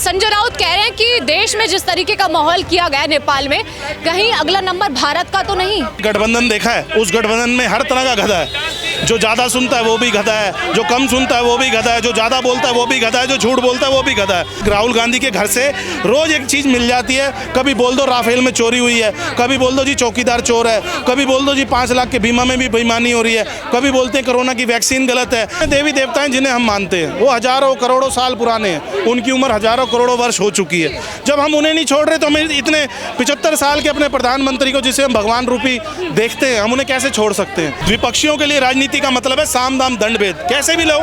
संजय राउत कह रहे हैं कि देश में जिस तरीके का माहौल किया गया नेपाल में, कहीं अगला नंबर भारत का तो नहीं। गठबंधन देखा है, उस गठबंधन में हर तरह का गधा है। जो ज़्यादा सुनता है वो भी गधा है, जो कम सुनता है वो भी गधा है, जो ज़्यादा बोलता है वो भी गधा है, जो झूठ बोलता है वो भी गधा है। राहुल गांधी के घर से रोज एक चीज़ मिल जाती है। कभी बोल दो राफेल में चोरी हुई है, कभी बोल दो जी चौकीदार चोर है, कभी बोल दो जी 5 लाख के बीमा में भी बेईमानी हो रही है, कभी बोलते हैं कोरोना की वैक्सीन गलत है। देवी देवता हैं जिन्हें हम मानते हैं, वो हजारों करोड़ों साल पुराने हैं, उनकी उम्र हजारों करोड़ों वर्ष हो चुकी है। जब हम उन्हें नहीं छोड़ रहे तो हमें इतने 75 साल के अपने प्रधानमंत्री को, जिसे हम भगवान रूपी देखते हैं, हम उन्हें कैसे छोड़ सकते हैं। विपक्षियों के लिए राजनीति का मतलब है साम दाम दंड भेद। कैसे भी लो,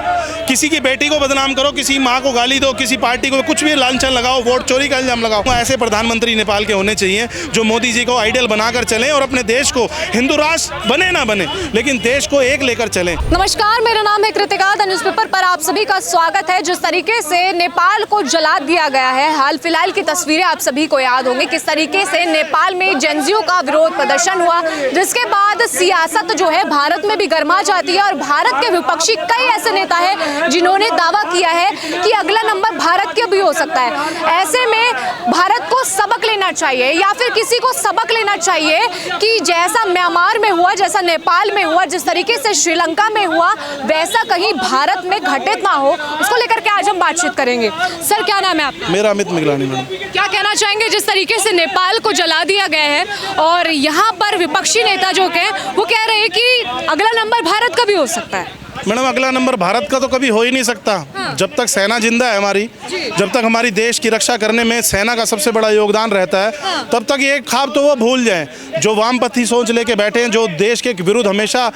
किसी की बेटी को बदनाम करो, किसी माँ को गाली दो, किसी पार्टी को कुछ भी लांछन लगाओ, वोट चोरी का इल्जाम लगाओ। ऐसे प्रधानमंत्री नेपाल के होने चाहिए जो मोदी जी को आइडियल बनाकर चलें और अपने देश को हिंदू राष्ट्र बने ना बने, लेकिन देश को एक लेकर चलें। नमस्कार, मेरा नाम है कृतिका। द न्यूज़पेपर पर आप सभी का स्वागत है। जिस तरीके से नेपाल को जला दिया गया है, हाल फिलहाल की तस्वीरें आप सभी को याद होंगी, किस तरीके से नेपाल में जेनजीओ का विरोध प्रदर्शन हुआ, जिसके बाद सियासत जो है भारत में भी गर्मा जाती है और भारत के विपक्षी कई ऐसे नेता हैं जिन्होंने दावा किया है कि अगला नंबर भारत के भी हो सकता है। ऐसे में भारत को सबक लेना चाहिए या फिर किसी को सबक लेना चाहिए कि जैसा म्यांमार में हुआ, जैसा नेपाल में हुआ, जिस तरीके से श्रीलंका में हुआ, वैसा कहीं भारत में घटित ना हो। उसको लेकर के आज हम बातचीत करेंगे। सर, क्या नाम है आपका? मेरा अमित मिगलानी मैडम। क्या कहना चाहेंगे जिस तरीके से नेपाल को जला दिया गया है और यहाँ पर विपक्षी नेता जो हैं वो कह रहे हैं कि अगला नंबर भारत का भी हो सकता है? मैडम, अगला नंबर भारत का तो कभी हो ही नहीं सकता। जब तक सेना जिंदा है हमारी, जब तक हमारी देश की रक्षा करने में सेना का सबसे बड़ा योगदान रहता है, तब तक ये ख्वाब तो वो भूल जाएं जो वामपंथी सोच लेके बैठे हैं, जो देश के विरुद्ध हमेशा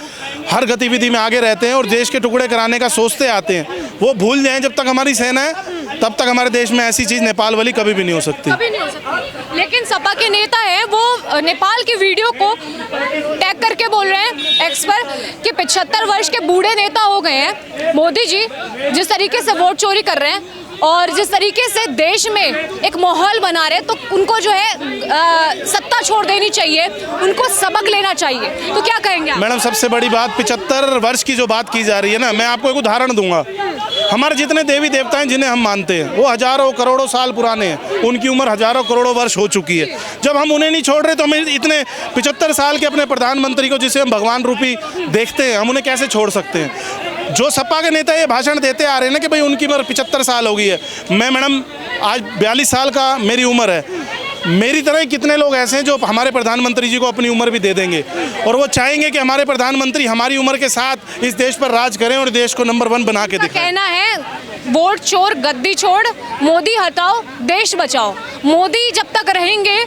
हर गतिविधि में आगे रहते हैं और देश के टुकड़े कराने का सोचते आते हैं, वो भूल जाएं। जब तक हमारी सेना है तब तक हमारे देश में ऐसी चीज़ नेपाल वाली कभी भी नहीं हो सकती। कभी नहीं हो सकती। लेकिन सपा के नेता है वो नेपाल की वीडियो को टैग करके बोल रहे हैं एक्स पर कि 75 वर्ष के बूढ़े नेता हो गए हैं मोदी जी, जिस तरीके से वोट चोरी कर रहे हैं और जिस तरीके से देश में एक माहौल बना रहे हैं, तो उनको जो है सत्ता छोड़ देनी चाहिए, उनको सबक लेना चाहिए। तो क्या कहेंगे आप? मैडम, सबसे बड़ी बात 75 वर्ष की जो बात की जा रही है ना, मैं आपको एक उदाहरण दूंगा। हमारे जितने देवी देवता हैं जिन्हें हम मानते हैं, वो हजारों करोड़ों साल पुराने हैं, उनकी उम्र हजारों करोड़ों वर्ष हो चुकी है। जब हम उन्हें नहीं छोड़ रहे तो हमें इतने 75 साल के अपने प्रधानमंत्री को, जिसे हम भगवान रूपी देखते हैं, हम उन्हें कैसे छोड़ सकते हैं। जो सपा के नेता ये भाषण देते आ रहे हैं ना कि भाई उनकी उम्र 75 साल हो गई है, मैं मैडम आज 42 साल का मेरी उम्र है, मेरी तरह कितने लोग ऐसे हैं जो हमारे प्रधानमंत्री जी को अपनी उम्र भी दे देंगे और वो चाहेंगे कि हमारे प्रधानमंत्री हमारी उम्र के साथ इस देश पर राज करें और देश को नंबर 1 बना के दिखाएं। कहना है वोट चोर गद्दी छोड़, मोदी हटाओ देश बचाओ। मोदी जब तक रहेंगे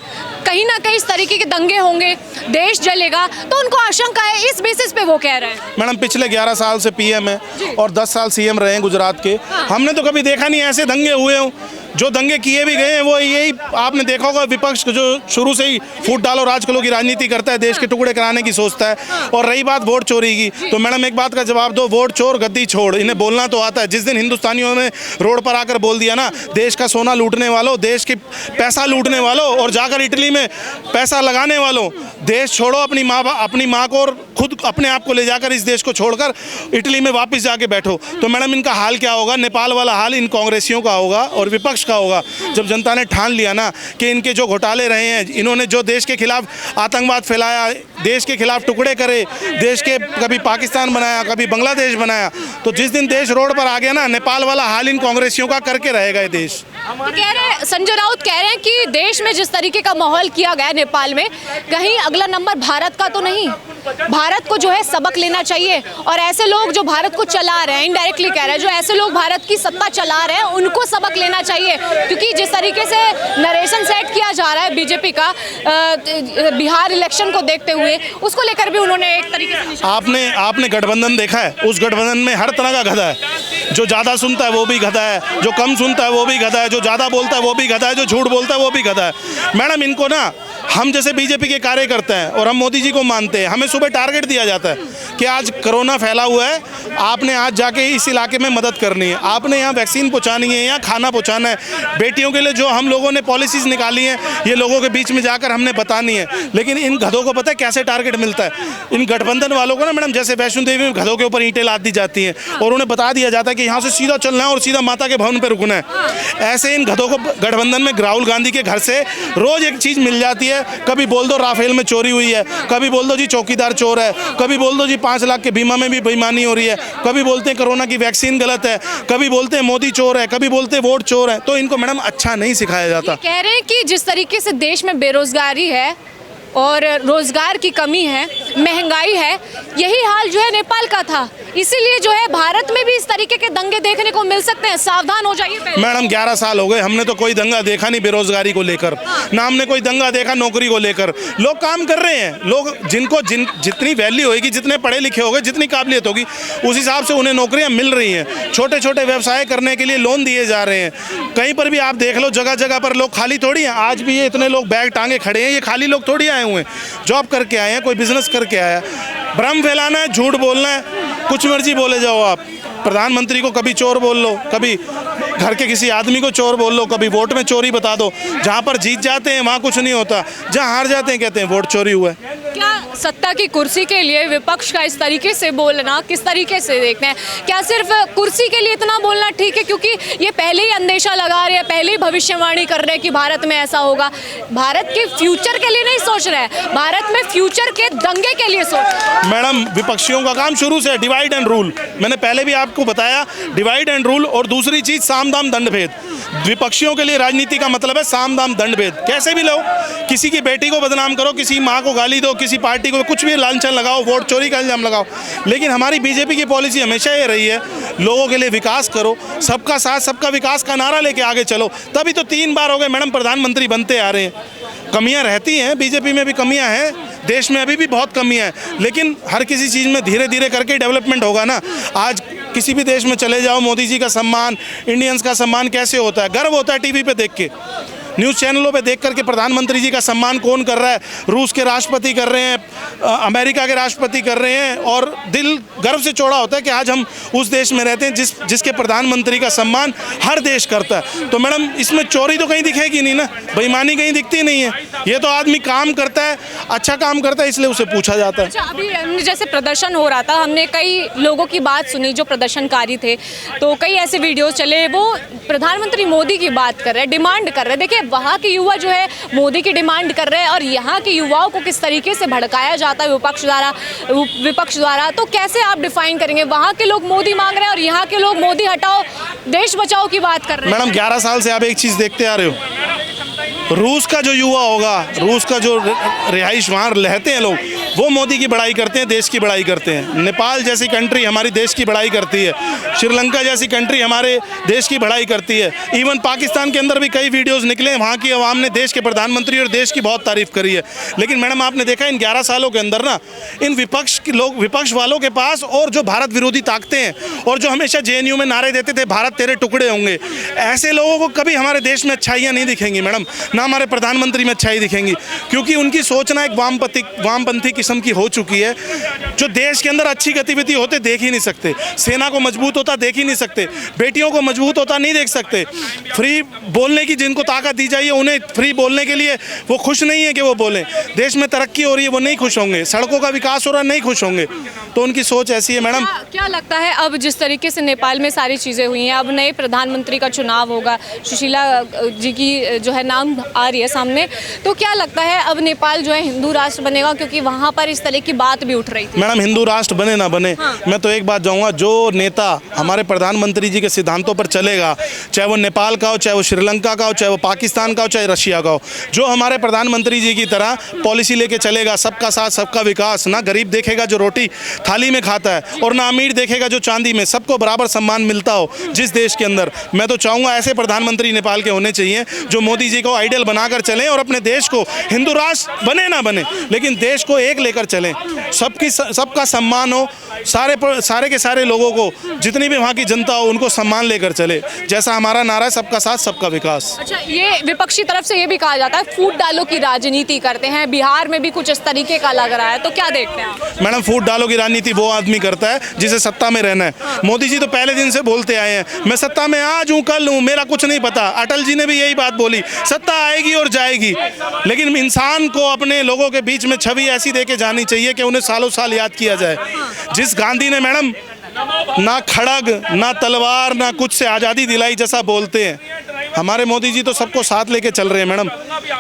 कहीं ना कहीं इस तरीके के दंगे होंगे, देश जलेगा, तो उनको आशंका है। इस बेसिस पे वो कह रहे हैं। मैडम, पिछले 11 साल से पीएम है और 10 साल सीएम रहे हैं गुजरात के। हमने तो कभी देखा नहीं ऐसे दंगे हुए हों। जो दंगे किए भी गए हैं वो यही आपने देखा होगा, विपक्ष जो शुरू से ही फूट डालो राज करो की राजनीति करता है, देश के टुकड़े कराने की सोचता है। और रही बात वोट चोरी की, तो मैडम एक बात का जवाब दो, वोट चोर गद्दी छोड़, इन्हें बोलना तो आता है। जिस दिन हिंदुस्तानियों ने रोड पर आकर बोल दिया ना, देश का सोना लूटने वालों, देश की पैसा लूटने वालों और जाकर इटली में पैसा लगाने वालों, देश छोड़ो, अपनी माँ को और खुद अपने आप को ले जाकर इस देश को छोड़कर इटली में वापस जाके बैठो। तो मैडम इनका हाल क्या होगा? नेपाल वाला हाल इन कांग्रेसियों का होगा और विपक्ष का होगा। जब जनता ने ठान लिया ना कि इनके जो घोटाले रहे हैं, इन्होंने जो देश के खिलाफ आतंकवाद फैलाया, देश के खिलाफ टुकड़े करे, देश के कभी पाकिस्तान बनाया, कभी बांग्लादेश बनाया, तो जिस दिन देश रोड पर आ गया ना, नेपाल वाला हाल इन कांग्रेसियों का करके रहेगा ये देश। कह रहे संजय राउत कह रहे हैं कि देश में जिस तरीके का माहौल किया गया नेपाल में, कहीं अगला नंबर भारत का तो नहीं। भारत को जो है सबक लेना चाहिए और ऐसे लोग जो भारत को चला रहे हैं, इनडायरेक्टली कह रहे हैं, जो ऐसे लोग भारत की सत्ता चला रहे हैं, उनको सबक लेना चाहिए। क्योंकि जिस तरीके से नरेशन सेट किया जा रहा है बीजेपी का बिहार इलेक्शन को देखते हुए, उसको लेकर भी उन्होंने एक तरीके से आपने गठबंधन देखा है, उस गठबंधन में हर तरह का गधा है। जो ज़्यादा सुनता है वो भी गधा है, जो कम सुनता है वो भी गधा है, जो ज़्यादा बोलता है वो भी गधा है, जो झूठ बोलता है वो भी गधा है। मैडम, इनको ना, हम जैसे बीजेपी के कार्यकर्ता हैं और हम मोदी जी को मानते हैं, हमें सुबह टारगेट दिया जाता है कि आज कोरोना फैला हुआ है, आपने आज जाके इस इलाके में मदद करनी है, आपने यहाँ वैक्सीन पहुँचानी है, यहाँ खाना पहुँचाना है, बेटियों के लिए जो हम लोगों ने पॉलिसीज़ निकाली हैं ये लोगों के बीच में जाकर हमने बतानी है। लेकिन इन गधों को पता है क्या से टारगेट मिलता है इन गठबंधन वालों को ना मैडम। जैसे वैष्णो देवी में गधों के ऊपर ईंटें लाद दी जाती हैं और उन्हें बता दिया जाता है कि यहाँ से सीधा चलना है और सीधा माता के भवन पर रुकना है। ऐसे इन गधों को गठबंधन में राहुल गांधी के घर से रोज एक चीज़ मिल जाती है। कभी बोल दो राफेल में चोरी हुई है, कभी बोल दो जी चौकीदार चोर है, कभी बोल दो जी 5 लाख के बीमा में भी बेईमानी हो रही है, कभी बोलते हैं कोरोना की वैक्सीन गलत है, कभी बोलते हैं मोदी चोर है, कभी बोलते हैं वोट चोर है। तो इनको मैडम अच्छा नहीं सिखाया जाता। कह रहे हैं कि जिस तरीके से देश में बेरोजगारी है और रोजगार की कमी है, महंगाई है, यही हाल जो है नेपाल का था, इसीलिए जो है भारत में भी इस तरीके के दंगे देखने को मिल सकते हैं। सावधान हो जाइए पहले। मैडम 11 साल हो गए, हमने तो कोई दंगा देखा नहीं बेरोजगारी को लेकर, ना हमने कोई दंगा देखा नौकरी को लेकर। लोग काम कर रहे हैं, लोग जिनको जितनी वैल्यू होगी, जितने पढ़े लिखे हो गए, जितनी काबिलियत होगी, उस हिसाब से उन्हें नौकरियां मिल रही हैं। छोटे छोटे व्यवसाय करने के लिए लोन दिए जा रहे हैं। कहीं पर भी आप देख लो, जगह जगह पर लोग खाली थोड़ी हैं। आज भी ये इतने लोग बैग टांगे खड़े हैं, ये खाली लोग थोड़ी आए हुए हैं। जॉब करके आए हैं, कोई बिजनेस करके आया है। भ्रम फैलाना है, झूठ बोलना है, कुछ मर्जी बोले जाओ आप। प्रधानमंत्री को कभी चोर बोल लो, कभी घर के किसी आदमी को चोर बोल लो, कभी वोट में चोरी बता दो। जहाँ पर जीत जाते हैं वहाँ कुछ नहीं होता, जहाँ हार जाते हैं कहते हैं वोट चोरी हुआ है। क्या सत्ता की कुर्सी के लिए विपक्ष का इस तरीके से बोलना किस तरीके से देखते हैं? क्या सिर्फ कुर्सी के लिए इतना बोलना ठीक है? क्योंकि ये पहले ही अंदेशा लगा रहे हैं, पहले ही भविष्यवाणी कर रहे हैं कि भारत में ऐसा होगा। भारत के फ्यूचर के लिए नहीं सोच रहे हैं, भारत में फ्यूचर के दंगे के लिए सोच रहे हैं। मैडम विपक्षियों का काम शुरू से डिवाइड एंड रूल। मैंने पहले भी आपको बताया, डिवाइड एंड रूल। और दूसरी चीज साम दाम दंड भेद। विपक्षियों के लिए राजनीति का मतलब है साम दाम दंड भेद। कैसे भी लो, किसी की बेटी को बदनाम करो, किसी माँ को गाली दो, किसी पार्टी को कुछ भी लांछन लगाओ, वोट चोरी का इल्जाम लगाओ। लेकिन हमारी बीजेपी की पॉलिसी हमेशा ये रही है, लोगों के लिए विकास करो, सबका साथ सबका विकास का नारा लेके आगे चलो। तभी तो 3 बार हो गए मैडम प्रधानमंत्री बनते आ रहे हैं। कमियां रहती हैं, बीजेपी में भी कमियां हैं, देश में अभी भी बहुत कमियां हैं, लेकिन हर किसी चीज़ में धीरे धीरे करके डेवलपमेंट होगा ना। आज किसी भी देश में चले जाओ, मोदी जी का सम्मान, इंडियंस का सम्मान कैसे होता है? गर्व होता है टीवी पे देख के, न्यूज़ चैनलों पे देख करके प्रधानमंत्री जी का सम्मान कौन कर रहा है? रूस के राष्ट्रपति कर रहे हैं, अमेरिका के राष्ट्रपति कर रहे हैं, और दिल गर्व से चौड़ा होता है कि आज हम उस देश में रहते हैं जिसके प्रधानमंत्री का सम्मान हर देश करता है। तो मैडम इसमें चोरी तो कहीं दिखेगी नहीं ना, बेईमानी कहीं दिखती नहीं है। ये तो आदमी काम करता है, अच्छा काम करता है, इसलिए उसे पूछा जाता है। अच्छा, अभी जैसे प्रदर्शन हो रहा था, हमने कई लोगों की बात सुनी जो प्रदर्शनकारी थे, तो कई ऐसे वीडियो चले, वो प्रधानमंत्री मोदी की बात कर रहे हैं, डिमांड कर रहे हैं। देखिए वहाँ के युवा जो है मोदी की डिमांड कर रहे हैं, और यहाँ के युवाओं को किस तरीके से भड़काया जाता है विपक्ष द्वारा, तो कैसे आप डिफाइन करेंगे? वहाँ के लोग मोदी मांग रहे हैं और यहाँ के लोग मोदी हटाओ देश बचाओ की बात कर रहे हैं। मैडम 11 साल से आप एक चीज़ देखते आ रहे हो, रूस का जो युवा होगा, रूस का जो रिहाइश वहाँ रहते हैं लोग, वो मोदी की बड़ाई करते हैं, देश की बड़ाई करते हैं। नेपाल जैसी कंट्री हमारी देश की बड़ाई करती है, श्रीलंका जैसी कंट्री हमारे देश की बड़ाई करती है। इवन पाकिस्तान के अंदर भी कई वीडियोस निकले, वहाँ की आवाम ने देश के प्रधानमंत्री और देश की बहुत तारीफ करी है। लेकिन मैडम आपने देखा इन 11 सालों के अंदर ना, इन विपक्ष वालों के पास और जो भारत विरोधी ताकतें हैं, और जो हमेशा JNU में नारे देते थे भारत तेरे टुकड़े होंगे, ऐसे लोगों को कभी हमारे देश में अच्छाइयाँ नहीं दिखेंगी मैडम, ना हमारे प्रधानमंत्री में अच्छाई दिखेंगी। क्योंकि उनकी सोचना एक वामपंथी किस्म की हो चुकी है। जो देश के अंदर अच्छी गतिविधि होते देख ही नहीं सकते, सेना को मजबूत होता देख ही नहीं सकते, बेटियों को मजबूत होता नहीं देख सकते, फ्री बोलने की जिनको ताकत दी जाइए उन्हें फ्री बोलने के लिए वो खुश नहीं है कि वो बोलें। देश में तरक्की हो रही है वो नहीं खुश होंगे, सड़कों का विकास हो रहा है नहीं खुश होंगे। तो उनकी सोच ऐसी है मैडम। क्या लगता है अब जिस तरीके से नेपाल में सारी चीज़ें हुई हैं, अब नए प्रधानमंत्री का चुनाव होगा, सुशीला जी की जो है नाम आ रही है सामने, तो क्या लगता है अब नेपाल जो है हिंदू राष्ट्र बनेगा? क्योंकि वहाँ पर इस तरह की बात भी उठ रही थी। मैडम हिंदू राष्ट्र बने ना बने, मैं तो एक बात जाऊँगा, जो नेता हमारे प्रधानमंत्री जी के सिद्धांतों पर चलेगा, चाहे वो नेपाल का हो, चाहे वो श्रीलंका का हो, चाहे वो पाकिस्तान का हो, चाहे रशिया का हो, जो हमारे प्रधानमंत्री जी की तरह पॉलिसी लेके चलेगा, सबका साथ सबका विकास, ना गरीब देखेगा जो रोटी थाली में खाता है और ना अमीर देखेगा जो चांदी में, सबको बराबर सम्मान मिलता हो जिस देश के अंदर। मैं तो चाहूँगा ऐसे प्रधानमंत्री नेपाल के होने चाहिए जो मोदी जी को आइडियल बनाकर चलें और अपने देश को, हिंदू राष्ट्र बने ना बने, लेकिन देश को एक लेकर चलें, सबका सम्मान हो सारे के सारे लोगों को, जितनी भी वहाँ की जनता हो, उनको सम्मान लेकर चले। जैसा हमारा नारा है, सबका साथ सबका विकास। अच्छा, ये विपक्षी तरफ से ये भी कहा जाता है फूट डालो की राजनीति करते हैं, बिहार में भी कुछ इस तरीके का लग रहा है, तो क्या देखते हैं आप? मैडम, फूट डालो की राजनीति वो आदमी करता है जिसे सत्ता में रहना है। मोदी जी तो पहले दिन से बोलते आए हैं, मैं सत्ता में आज हूँ कल हूँ, मेरा कुछ नहीं पता। अटल जी ने भी यही बात बोली, सत्ता आएगी और जाएगी, लेकिन इंसान को अपने लोगों के बीच में छवि ऐसी दे के जानी चाहिए कि उन्हें सालों साल याद किया जाए। जिस गांधी ने मैडम ना खड़ग ना तलवार ना कुछ से आज़ादी दिलाई जैसा बोलते हैं, हमारे मोदी जी तो सबको साथ लेके चल रहे हैं मैडम।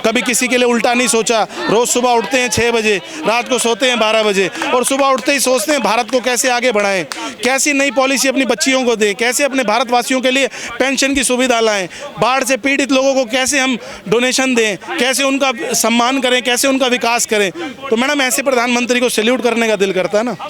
कभी किसी के लिए उल्टा नहीं सोचा। रोज़ सुबह उठते हैं 6 बजे, रात को सोते हैं 12 बजे, और सुबह उठते ही सोचते हैं भारत को कैसे आगे बढ़ाएं, कैसी नई पॉलिसी अपनी बच्चियों को दें, कैसे अपने भारतवासियों के लिए पेंशन की सुविधा लाएं, बाढ़ से पीड़ित लोगों को कैसे हम डोनेशन दें, कैसे उनका सम्मान करें, कैसे उनका विकास करें। तो मैडम, ऐसे प्रधानमंत्री को सैल्यूट करने का दिल करता है ना।